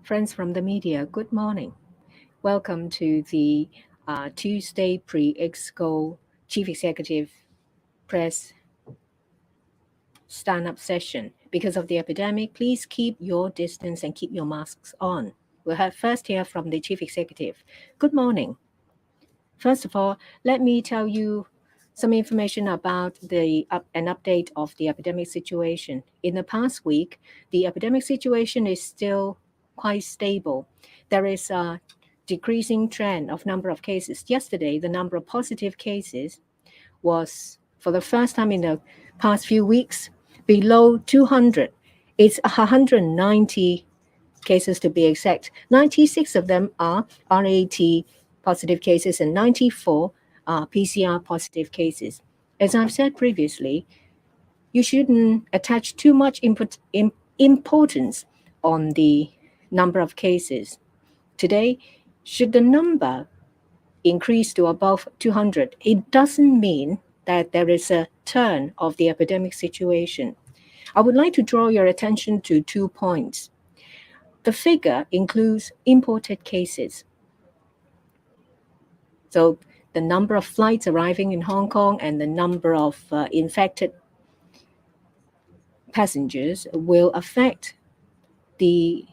Friends from the media, good morning. Welcome to the Tuesday pre-EXCO Chief Executive Press stand-up session. Because of the epidemic, please keep your distance and keep your masks on. We'll have first hear from the Chief Executive. Good morning. First of all, let me tell you some information about an update of the epidemic situation. In the past week, the epidemic situation is still quite stable. There is a decreasing trend of number of cases. Yesterday, the number of positive cases was, for the first time in the past few weeks, below 200. It's 190 cases to be exact. 96 of them are RAT positive cases and 94 are PCR positive cases. As I've said previously, you shouldn't attach too much importance on the number of cases. Today, should the number increase to above 200, it doesn't mean that there is a turn of the epidemic situation. I would like to draw your attention to 2 points. The figure includes imported cases. So the number of flights arriving in Hong Kong and the number of infected passengers will affect the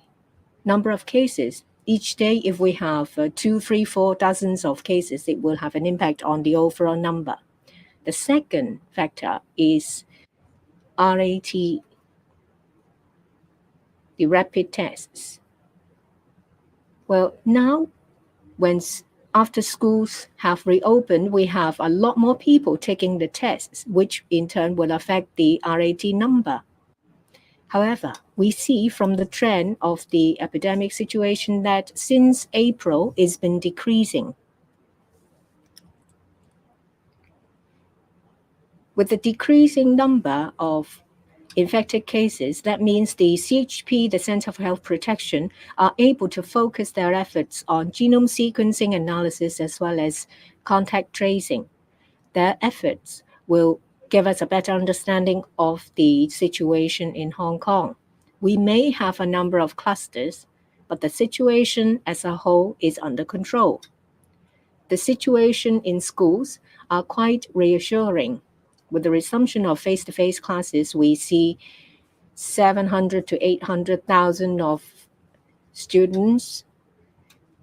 number of cases. Each day, if we have 2, 3, 4 dozens of cases, it will have an impact on the overall number. The second factor is RAT, the rapid tests. Well, now, after schools have reopened, we have a lot more people taking the tests, which in turn will affect the RAT number. However, we see from the trend of the epidemic situation that since April, it's been decreasing. With the decreasing number of infected cases, that means the CHP, the Center for Health Protection, are able to focus their efforts on genome sequencing analysis as well as contact tracing. Their efforts will give us a better understanding of the situation in Hong Kong. We may have a number of clusters, but the situation as a whole is under control. The situation in schools are quite reassuring. With the resumption of face-to-face classes, we see 700 to 800,000 of students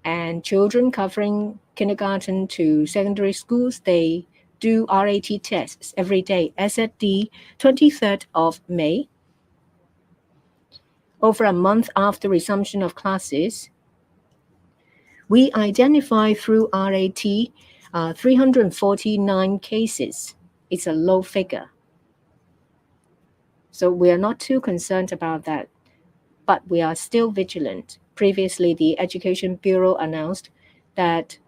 and children covering kindergarten to secondary schools. They do RAT tests every day. As at the 23rd of May, over a month after resumption of classes, we identify through RAT 349 cases. It's a low figure. So we are not too concerned about that, but we are still vigilant. Previously, the Education Bureau announced that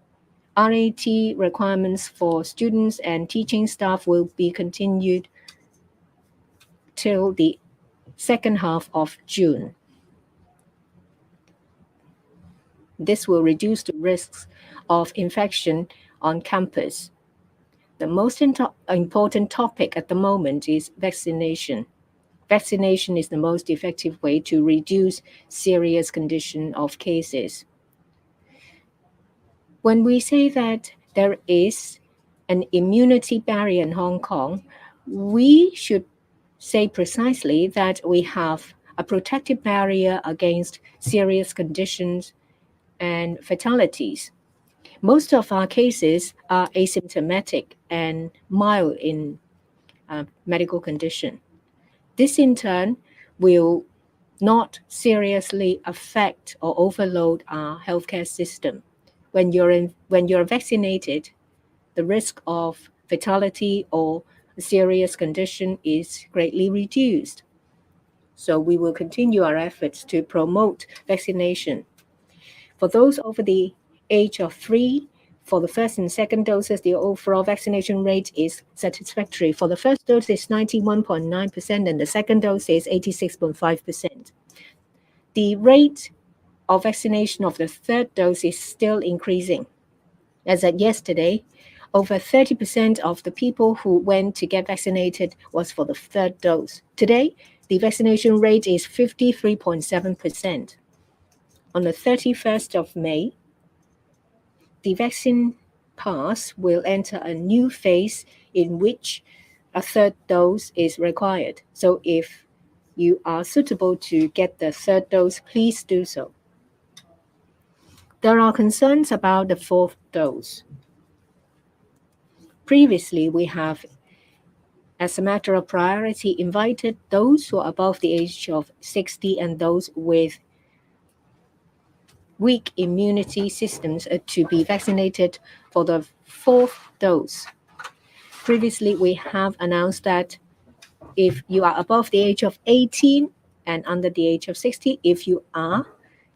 RAT requirements for students and teaching staff will be continued till the second half of June. This will reduce the risks of infection on campus. The most important topic at the moment is vaccination. Vaccination is the most effective way to reduce serious condition of cases. When we say that there is an immunity barrier in Hong Kong, we should say precisely that we have a protective barrier against serious conditions and fatalities. Most of our cases are asymptomatic and mild in medical condition. This in turn will not seriously affect or overload our healthcare system. When you're vaccinated, the risk of fatality or a serious condition is greatly reduced. So we will continue our efforts to promote vaccination. For those over the age of 3, for the first and second doses, the overall vaccination rate is satisfactory. For the first dose, it's 91.9%, and the second dose is 86.5%. The rate of vaccination of the third dose is still increasing. As at yesterday, over 30% of the people who went to get vaccinated was for the third dose. Today, the vaccination rate is 53.7%. On the 31st of May, the vaccine pass will enter a new phase in which a third dose is required. So if you are suitable to get the third dose, please do so. There are concerns about the fourth dose. Previously, we have, as a matter of priority, invited those who are above the age of 60 and those with weak immunity systems to be vaccinated for the fourth dose. Previously, we have announced that if you are above the age of 18 and under the age of 60, if you are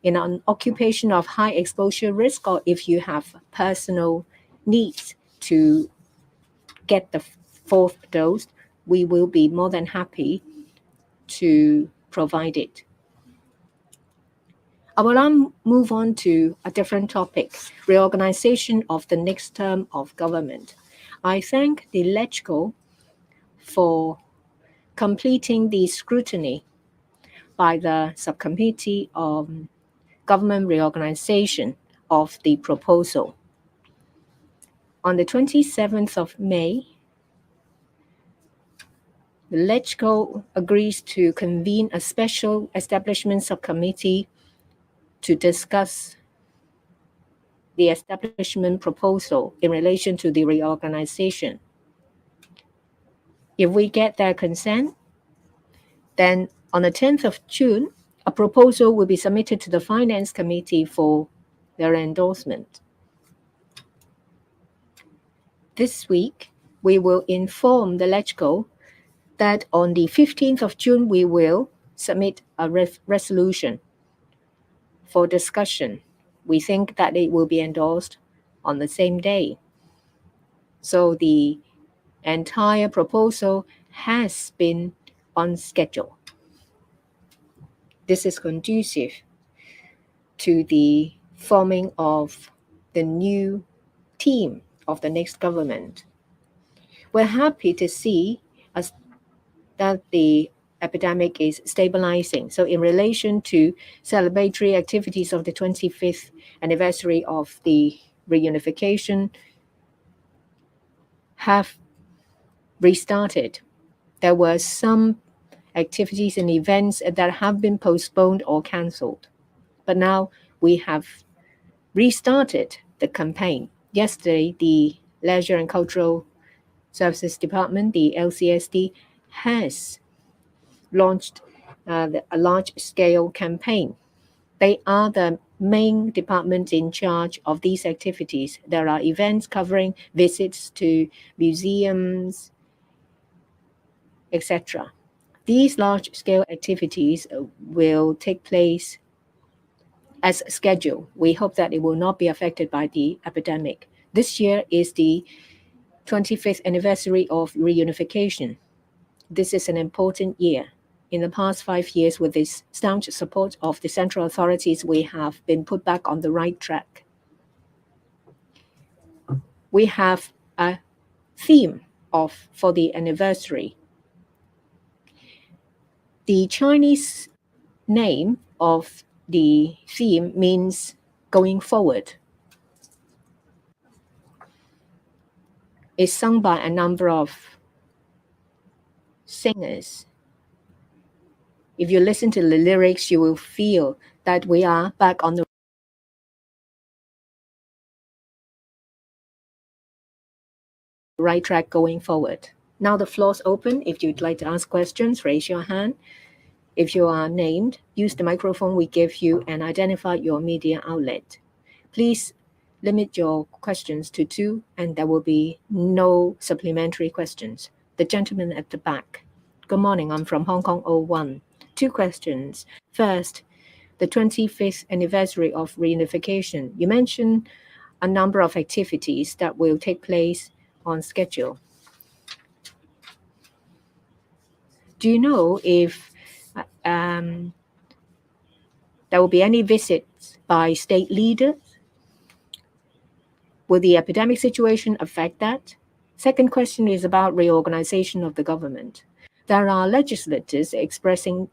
in an occupation of high exposure risk, or if you have personal needs to get the fourth dose, we will be more than happy to provide it. I will now move on to a different topic, reorganization of the next term of government. I thank the LegCo for completing the scrutiny by the Subcommittee on Government Reorganization of the proposal. On the 27th of May, the LegCo agrees to convene a special establishment subcommittee to discuss the establishment proposal in relation to the reorganization. If we get their consent, then on the 10th of June, a proposal will be submitted to the Finance Committee for their endorsement. This week, we will inform the LegCo that on the 15th of June, we will submit a resolution for discussion. We think that it will be endorsed on the same day. So the entire proposal has been on schedule. This is conducive to the forming of the new team of the next government. We're happy to see that the epidemic is stabilizing. So in relation to celebratory activities of the 25th anniversary of the reunification have restarted. There were some activities and events that have been postponed or cancelled. But now we have restarted the campaign. Yesterday, the Leisure and Cultural Services Department, the LCSD, has launched a large-scale campaign. They are the main department in charge of these activities. There are events covering visits to museums, etc. These large-scale activities will take place as scheduled. We hope that it will not be affected by the epidemic. This year is the 25th anniversary of reunification. This is an important year. In the past 5 years, with the staunch support of the central authorities, we have been put back on the right track. We have a theme for the anniversary. The Chinese name of the theme means going forward. It's sung by a number of singers. If you listen to the lyrics, you will feel that we are back on the right track going forward. Now the floor's open. If you'd like to ask questions, raise your hand. If you are named, use the microphone we give you and identify your media outlet. Please limit your questions to 2, and there will be no supplementary questions. The gentleman at the back. Good morning, I'm from Hong Kong 01. 2 questions. First, the 25th anniversary of reunification. You mentioned a number of activities that will take place on schedule. Do you know if there will be any visits by state leaders? Will the epidemic situation affect that? Second question is about reorganization of the government. There are legislators expressing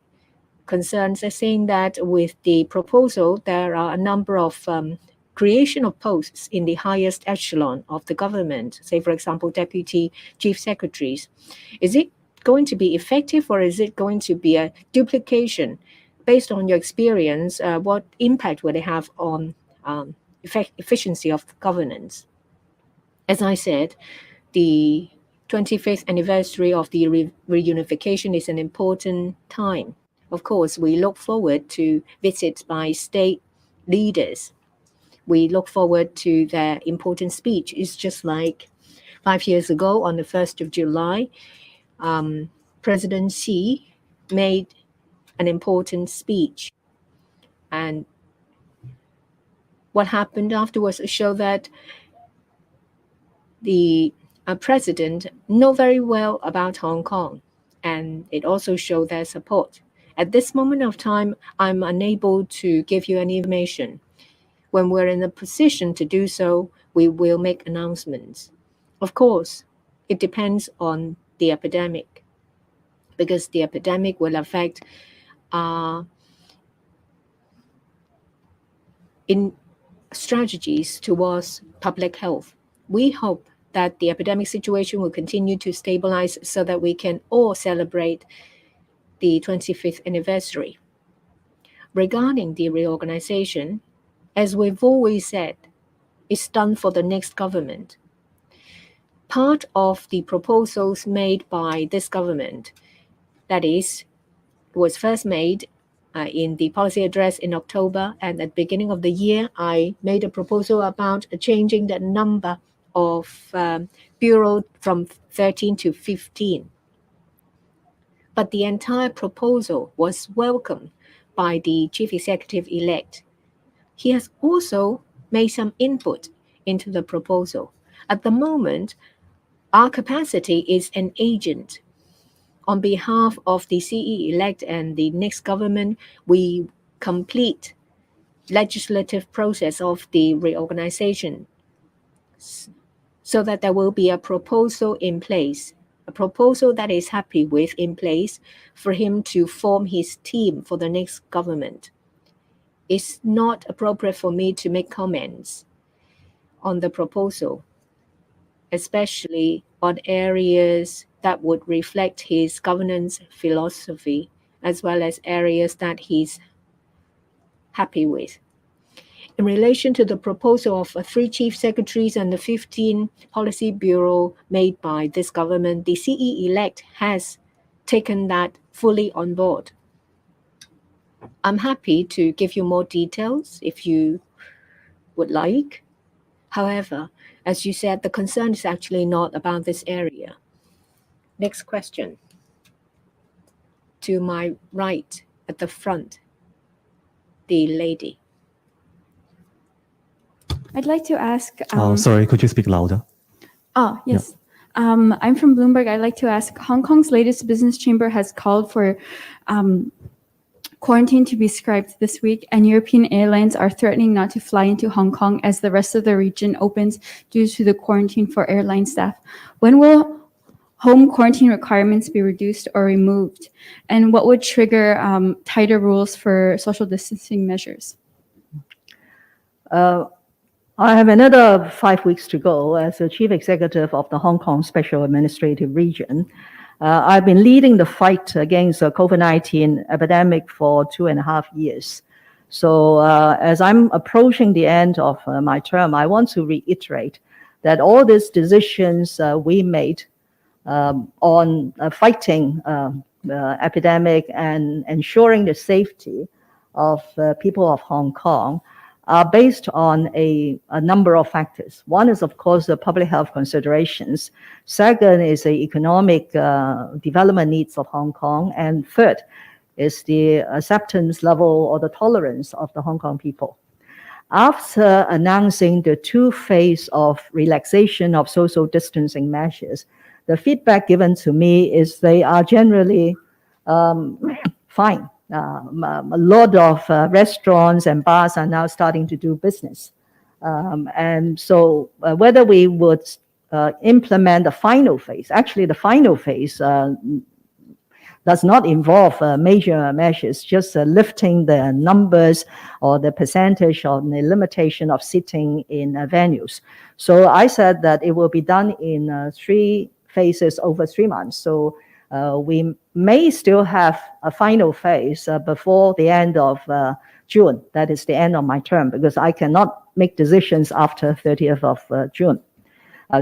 concerns are saying that with the proposal, there are a number of creation of posts in the highest echelon of the government, say, for example, deputy chief secretaries. Is it going to be effective, or is it going to be a duplication? Based on your experience, what impact will it have on efficiency of governance? As I said, the 25th anniversary of the reunification is an important time. Of course, we look forward to visits by state leaders. We look forward to their important speech. It's just like 5 years ago on the 1st of July, President Xi made an important speech. And what happened afterwards showed that the president know very well about Hong Kong, and it also showed their support. At this moment of time, I'm unable to give you any information. When we're in a position to do so, we will make announcements. Of course, it depends on the epidemic, because the epidemic will affect in strategies towards public health. We hope that the epidemic situation will continue to stabilize so that we can all celebrate the 25th anniversary. Regarding the reorganization, as we've always said, it's done for the next government. Part of the proposals made by this government, that is, was first made in the policy address in October, and at the beginning of the year, I made a proposal about changing the number of bureau from 13 to 15. But the entire proposal was welcomed by the chief executive-elect. He has also made some input into the proposal. At the moment, our capacity is an agent. On behalf of the CE-elect and the next government, we complete legislative process of the reorganization so that there will be a proposal in place, a proposal that is happy with in place for him to form his team for the next government. It's not appropriate for me to make comments on the proposal, especially on areas that would reflect his governance philosophy, as well as areas that he's happy with. In relation to the proposal of 3 chief secretaries and the 15 policy bureau made by this government, the CE-elect has taken that fully on board. I'm happy to give you more details if you would like. However, as you said, the concern is actually not about this area. Next question. To my right at the front, the lady. I'd like to ask... sorry, could you speak louder? Oh, yes. Yeah. I'm from Bloomberg. I'd like to ask, Hong Kong's latest business chamber has called for quarantine to be scrapped this week, and European airlines are threatening not to fly into Hong Kong as the rest of the region opens due to the quarantine for airline staff. When will home quarantine requirements be reduced or removed? And what would trigger tighter rules for social distancing measures? I have another 5 weeks to go as the chief executive of the Hong Kong Special Administrative Region. I've been leading the fight against the COVID-19 epidemic for 2.5 years. So as I'm approaching the end of my term, I want to reiterate that all these decisions we made on fighting the epidemic and ensuring the safety of people of Hong Kong are based on a number of factors. One is, of course, the public health considerations. Second is the economic development needs of Hong Kong. And third is the acceptance level or the tolerance of the Hong Kong people. After announcing the 2 phases of relaxation of social distancing measures, the feedback given to me is they are generally fine. A lot of restaurants and bars are now starting to do business. And so whether we would implement the final phase, actually the final phase, does not involve major measures, just lifting the numbers or the percentage or the limitation of sitting in venues. So I said that it will be done in 3 phases over 3 months. So we may still have a final phase before the end of June. That is the end of my term, because I cannot make decisions after 30th of June.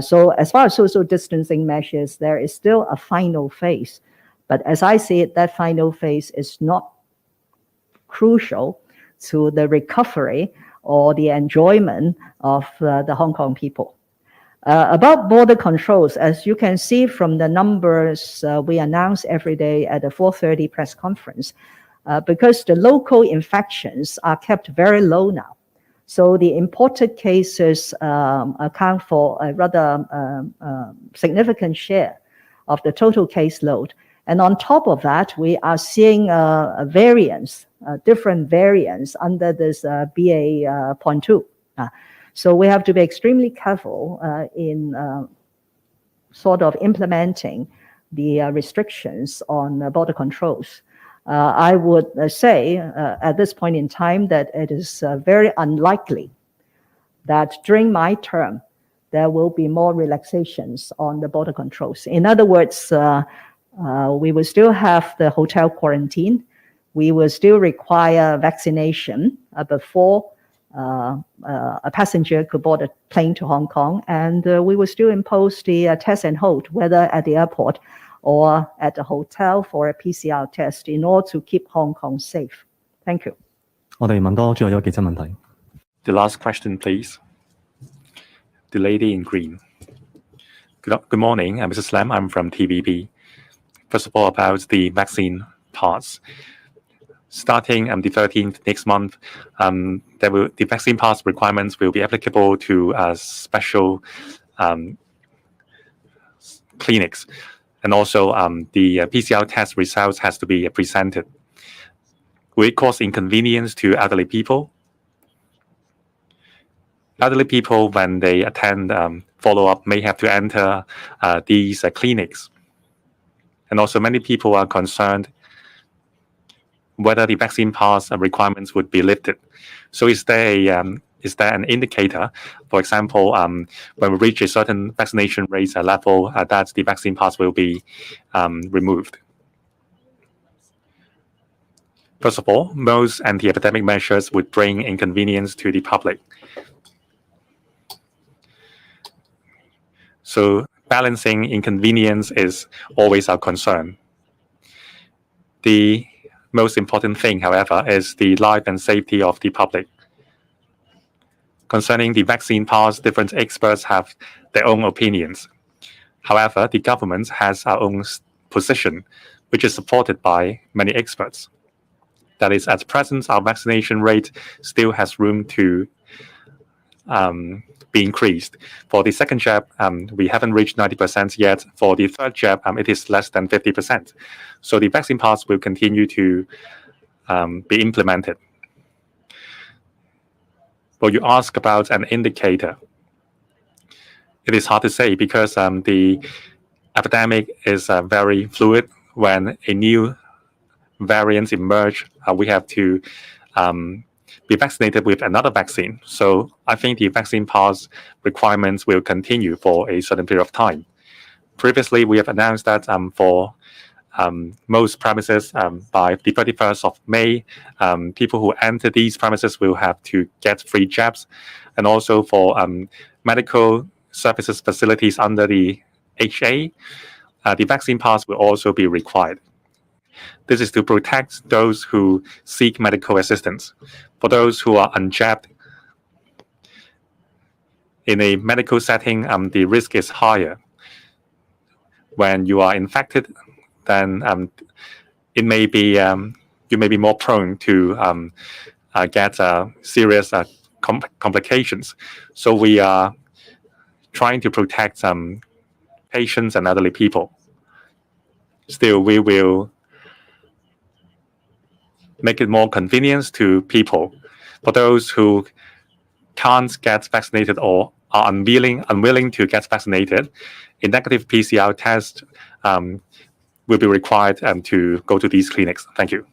So as far as social distancing measures, there is still a final phase. But as I see it, that final phase is not crucial to the recovery or the enjoyment of the Hong Kong people. About border controls, as you can see from the numbers we announce every day at the 4:30 press conference, because the local infections are kept very low now. So the imported cases account for a rather significant share of the total caseload. And on top of that, we are seeing variants, different variants under this BA.2. So we have to be extremely careful in sort of implementing the restrictions on border controls. I would say at this point in time that it is very unlikely that during my term there will be more relaxations on the border controls. In other words, we will still have the hotel quarantine. We will still require vaccination before a passenger could board a plane to Hong Kong. And we will still impose the test and hold, whether at the airport or at the hotel for a PCR test in order to keep Hong Kong safe. Thank you. 我哋問多最後一個記者問題。The last question, please. The lady in green. Good morning, I'm Mrs. Lam. I'm from TVB. First of all, about the vaccine pass. Starting the 13th next month, the vaccine pass requirements will be applicable to special clinics, and also the PCR test results has to be presented. Will it cause inconvenience to elderly people? Elderly people, when they attend follow-up, may have to enter these clinics. And also many people are concerned whether the vaccine pass requirements would be lifted. So is there an indicator, for example, when we reach a certain vaccination rate level, that the vaccine pass will be removed? First of all, most anti-epidemic measures would bring inconvenience to the public. So balancing inconvenience is always our concern. The most important thing, however, is the life and safety of the public. Concerning the vaccine pass, different experts have their own opinions. However, the government has our own position, which is supported by many experts. That is, at present, our vaccination rate still has room to be increased. For the second jab, we haven't reached 90% yet. For the third jab, it is less than 50%. So the vaccine pass will continue to be implemented. But you ask about an indicator. It is hard to say because the epidemic is very fluid. When a new variant emerge, we have to be vaccinated with another vaccine. So I think the vaccine pass requirements will continue for a certain period of time. Previously, we have announced that for most premises by the 31st of May, people who enter these premises will have to get free jabs. And also for medical services facilities under the HA, the vaccine pass will also be required. This is to protect those who seek medical assistance. For those who are unjabbed, in a medical setting, the risk is higher. When you are infected, then it may be you may be more prone to get serious complications. So we are trying to protect patients and elderly people. Still, we will make it more convenient to people. For those who can't get vaccinated or are unwilling to get vaccinated, a negative PCR test will be required to go to these clinics. Thank you.